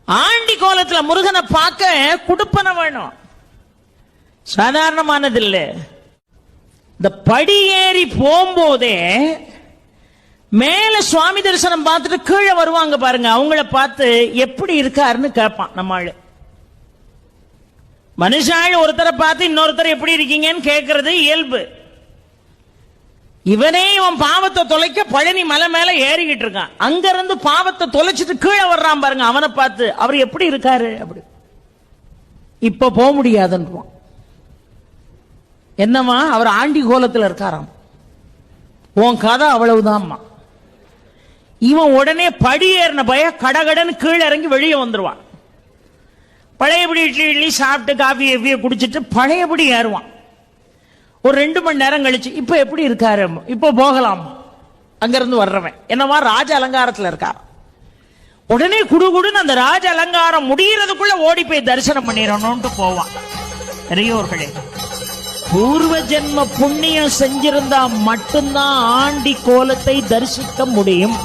Aunty கோலத்துல முருகனை பார்க்க குடுப்பன வேணும், சாதாரணமானது இல்லை. இந்த படி ஏறி போகும்போதே மேல சுவாமி தரிசனம் பார்த்துட்டு கீழே வருவாங்க பாருங்க, அவங்கள பார்த்து எப்படி இருக்காருன்னு கேட்பான் நம்மாள். மனுஷாள் ஒருத்தரை பார்த்து இன்னொருத்தர் எப்படி இருக்கீங்கன்னு கேட்கறது இயல்பு. இவனே இவன் பாவத்தை தொலைக்க பழனி மலை மேல ஏறிக்கிட்டு இருக்கான், அங்க இருந்து பாவத்தை தொலைச்சிட்டு கீழே வர்றான் பாருங்க, அவனை பார்த்து அவர் எப்படி இருக்காரு அப்படி. இப்ப போக முடியாதுன்றான். என்னமா அவர் ஆண்டி கோலத்தில் இருக்காராம், உன் கதை அவ்வளவுதான்மா. இவன் உடனே படி ஏறின பய கடகடன்னு கீழே இறங்கி வெளியே வந்துருவான். பழையபடி இட்லி சாப்பிட்டு காஃபி எவ்விய குடிச்சிட்டு பழையபடி ஏறுவான். ஒரு 2 மணி நேரம் கழிச்சு இப்ப எப்படி இருக்காரு, இப்ப போகலாம். அங்கிருந்து வர்றவன் என்னவா ராஜ அலங்காரத்தில் இருக்கார். உடனே குடுகுடுன்னு அந்த ராஜ அலங்காரம் முடியறதுக்குள்ள ஓடி போய் தரிசனம் பண்ணிடணும்னு போவான். பெரியோர்களே, பூர்வ ஜென்ம புண்ணியம் செஞ்சிருந்தா மட்டும்தான் ஆண்டி கோலத்தை தரிசிக்க முடியும்.